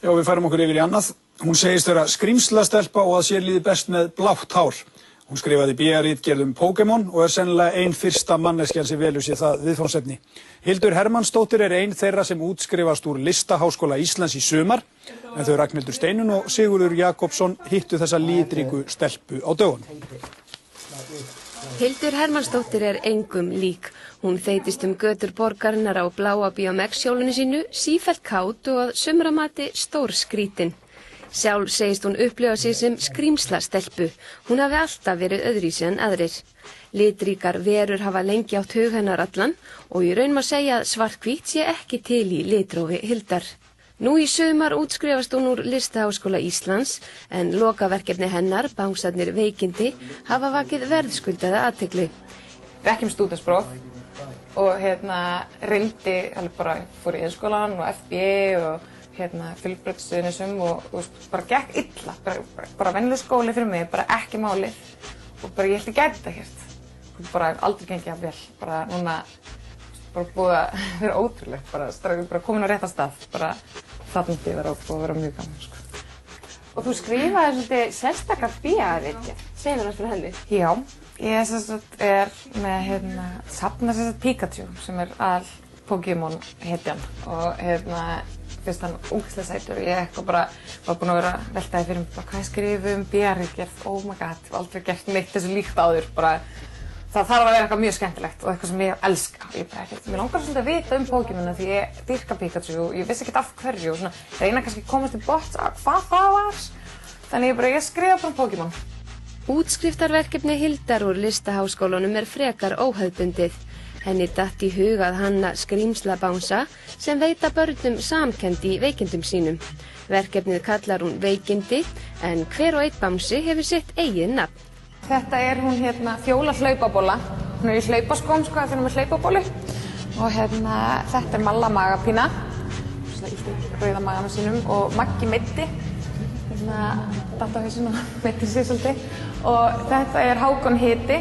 Já, við færum okkur yfir í annað. Hún segist vera skrímslastelpa og að sér líði best með blátt hár. Hún skrifaði BA-ritgerð Pokémon og sennilega ein fyrsta manneskjan sem velur sér það viðfangsefni. Hildur Hermannsdóttir ein þeirra sem útskrifast úr Listaháskóla Íslands í sumar, en þau Ragnhildur Steinunn og Sigurður Jakobsson hittu þessa litríku stelpu á dögunum. Hildur Hermannsdóttir engum lík. Hún þeytist götur borgarinnar á bláa BMX-hjólinu sínu, sífellt kát og að sumra mati stórskrítin. Sjálf segist hún upplifa sig sem skrímslastelpu. Hún hafi alltaf verið öðruvísi en aðrir. Litríkar verur hafa lengi átt hug hennar allan og í raun má segja að svarthvít sé ekki til í litrófi Hildar. Nú í sumar útskrifast hún úr Listaháskóla Íslands en lokaverkefni hennar, Bangsarnir veikindi, hafa vakið verðskuldaða athygli. Ekki stúdentspróf og reyndi alveg bara fór í iðnskólann og FB og fjölbrautastuðnisum og bara gekk illa, bara venjulegur skóli fyrir mig, bara ekki málið og bara ég held ég gæti þetta ekkert. Bara aldrei gengið það vel, bara núna bara búið að vera ótrúlegt, bara komin á rétta stað, bara þarna því vera búið að vera mjög gaman. Og þú skrifaði svolítið sérstakar BA-ritgerð, segðu mér fyrir henni. Já, ég með safna Pikachu sem al Pokémon hetjan og finnst hann ógeðslega sætur og ég bara var búin að vera að velta því fyrir mig hvað ég skrifa BA-ritgerð, oh my god, ég hef aldrei gert neitt þessu líkt áður, bara það þarf að vera eitthvað mjög skemmtilegt og eitthvað sem ég elska. Mér langar svolítið að vita Pokémon því ég dýrka Pikachu og ég vissi ekkert af hverju og reyna kannski að komast til botns að hvað það var. Þannig ég skrifa bara Pokémon. Útskriftarverkefni Hildar úr Listaháskólanum frekar óhefðbundið. Henni datt í hug að hanna skrímslabánsa sem veita börnum samkennd í veikindum sínum. Verkefnið kallar hún veikindi en hver og einn bánsi hefur sitt eigið nafn. Þetta hún Fjóla hlaupabóla. Hún í hlaupaskóm þegar hún með hlaupabólu. Og þetta Malla magapína. Svona illt í rauða maganum sínum. Og Maggi meiddi. Datt á hausinn og meiddi sig svolítið. Og þetta Hákon hiti.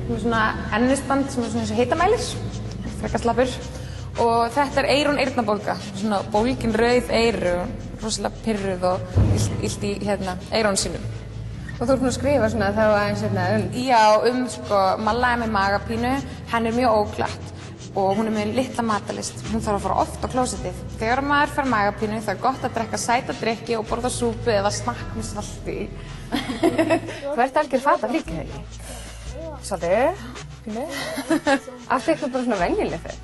Með svona ennisband sem svona eins og hitamælis. Frekar slappur. Og þetta Eyrún eyrnabólga. Svona bólgin rauð eyru. Rosalega pirruð og illt í eyrunum sínum. Og þú ert nú að skrifa svona þá aðeins Já, Malla með magapínu, henn mjög óglatt og hún með litla matarlist. Hún þarf að fara oft á klósettið. Þegar maður fær magapínu þá gott að drekka sæta drykki og borða súpu eða snakk með salti. Þú ert algjör fatafrík, eða ekki? Svolítið, pínu. Áttu eitthvað bara svona venjuleg fett?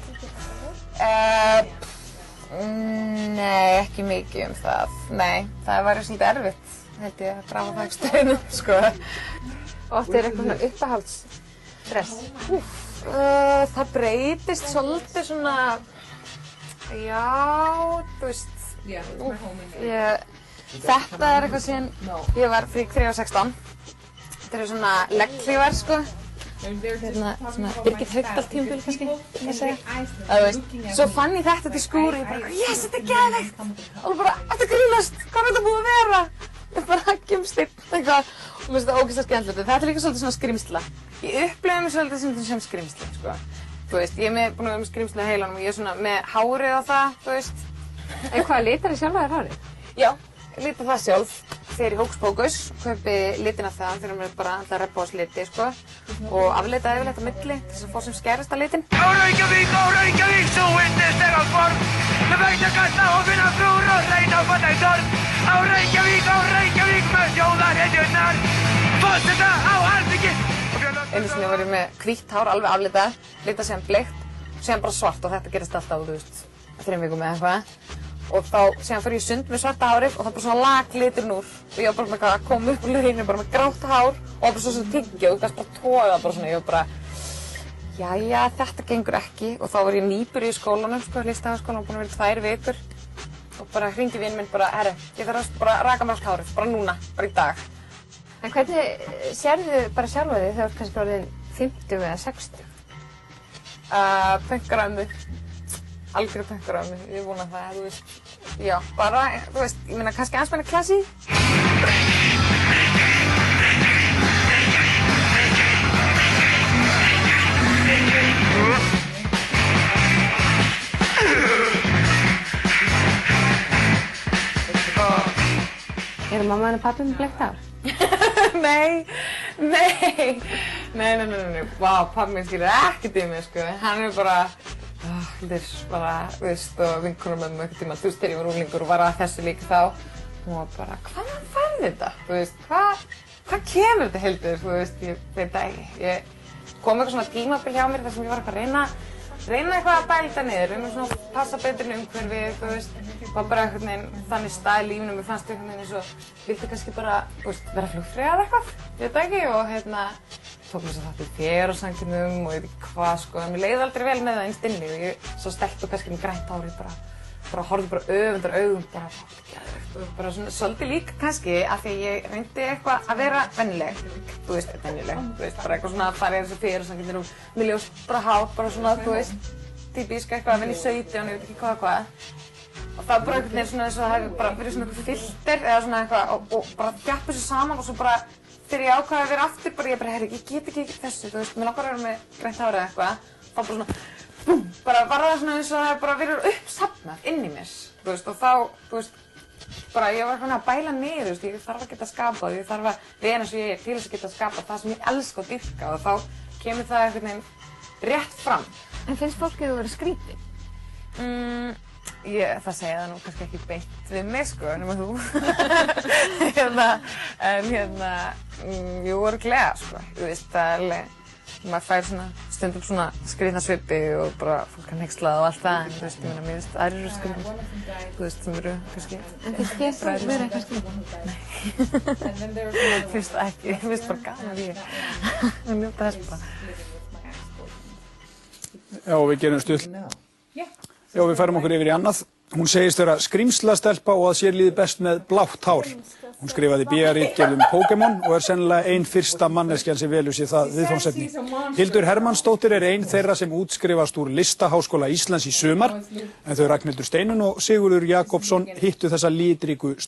Nei, ekki mikið það. Nei, það væri svolítið erfitt. Held ég að drafa það ekki stöðunum, Og áttu eitthvað svona uppáhaldsdress? Það breytist svolítið svona, þú veist, þetta eitthvað síðan, ég var frík 316. Þetta svona legghlífar, svona Birgit Haugdal tímabil kannski, ég segja. Þú veist, svo fann ég þetta til skúri og ég bara, yes, þetta geðveikt! Og bara, þetta grínast, hvað þetta búið að vera? Ég bara gimstinn eitthvað og mér finnst þetta ógeðslega skemmtilegt. Þetta líka svolítið svona skrímsla. Ég upplifi mig svolítið sem skrímsli, Þú veist, ég búin að vera með skrímsli á heilanum og ég svona með hárið á það, þú veist. En hvað, litar þið sjálf að hárið? Já, ég lita það sjálf. Þegar í Hóks Pókus, kaupi litina það þegar mér bara alltaf reppbóðs liti, og afleita yfirleitt á milli til þess að fá sem skærasta litin. Á Reykjavík, sú yndislega borg. Með veitakasta og finna frúr og reyna að fatta í sorg. Á Reykjavík með þjóðarhetjurnar. Forseta á Alþingi. Einu sinni var ég með hvítt hár, alveg aflitað, litað síðan bleikt, síðan bara svart og þetta gerist alltaf, þú veist, 3 vikum eða eitthvað. Og þá síðan fór ég í sund með svarta hárið og það bara svona lag liturinn úr. Og ég var bara að koma upp úr lauginu bara með grátt hár og bara svona tyggja og kannski bara tóða bara svona. Ég var bara, jæja, þetta gengur ekki. Og þá var ég nýbyrjuð í skólanum, Listaháskólanum, búin að vera 2 vikur. Og bara hringdi vinn minn bara, herri, ég þarf bara að raka mér allt hárið, bara núna, bara í dag. En hvernig sérðu bara sjálfa þig þegar þú ert kannski orðin 50 eða 60? Pönkaræmi. Algjörðu pönkaræmi, ég vona það, þú veist. Já, bara, þú veist, ég meina kannski aðeins meina klassi. mamma henni pappi með bleikt hár? Nei. Vá, pabbi minn skilur ekkert í mig, sko. Hann bara, þú veist, og vinkonur með mig einhvern tímann, þú veist, þegar ég var unglingur og var að þessu líka þá. Hún var bara, hvaðan færði þetta? Þú veist, hvað kemur þetta Hildur? Þú veist, ég veit það ekki. Ég kom eitthvað svona tímabil hjá mér þar sem ég var eitthvað að reyna eitthvað að bæla það niður, reyna svona að passa betur inn umhverfið, þú veist, var bara einhvern veginn þannig stað í lífinu, mér fannst einhvern veginn eins og vildi kannski bara, þú veist, vera flugfreyja eða eitthvað, ég veit ekki, og tók mér svo þátt í fegurðarsamkeppnum og ég veit ekki hvað, sko, en mér leiði aldrei vel með það innst inni og ég svo stelpt og kannski með grænt hár, ég bara horfði bara öfundar augum, bara bara svona svolítið líka kannski af því að ég reyndi eitthvað að vera vennileg, þú veist, vennileg, þú veist, bara eitthvað svona að fara í þessu fegurðarsamkeppnir og með ljós bara hár, bara svona, þú veist, típísk eitthvað að vinna í 17, ég veit ekki hvað. Og það bara einhvern veginn svona eins og það hefði bara verið svona eitthvað filter eða svona eitthvað og bara þjappa þessu saman og svo bara þegar ég ákvaði að vera aftur bara ég bara, herri, ég get ekki þessu, þú veist, mér langar að vera með grænt hár eða eitthvað, þá bara svona, búm, bara var það svona eins og það bara verið uppsafnað inn í mér, þú veist, og þá, þú veist, bara ég var eitthvað að bæla niður, þú veist, ég þarf að geta skapað, ég þarf að vera eins og ég er til þess að geta skapað það sem ég elska og dýrka og þá kemur það einhvern veginn rétt fram. En finnst fólkið þú verið skrítið? Það segja það nú kannski ekki beint við mig, sko, nema þú. Jú, örugglega, sko, þú veist, það er alveg, maður fær svona stundum svona skrýtna svipi og bara fólk er hneykslað og allt það, en þú veist, ég meina, mér finnst aðrir eru skrýtnir, þú veist, sem eru kannski... En finnst þér þú verið eitthvað skrýtnir? Nei, finnst það ekki, ég finnst bara gaman að ég njóta þess bara. Já, við gerum stuð. Já, við færum okkur yfir í annað. Hún segist vera skrímslastelpa og að sér líði best með blátt hár. Hún skrifaði BA-ritgerð Pokémon og sennilega ein fyrsta manneskjan sem velur sér það viðfangsefni. Hildur Hermannsdóttir ein þeirra sem útskrifast úr Listaháskóla Íslands í sumar, en þau Ragnhildur Steinunn og Sigurður Jakobsson hittu þessa litríku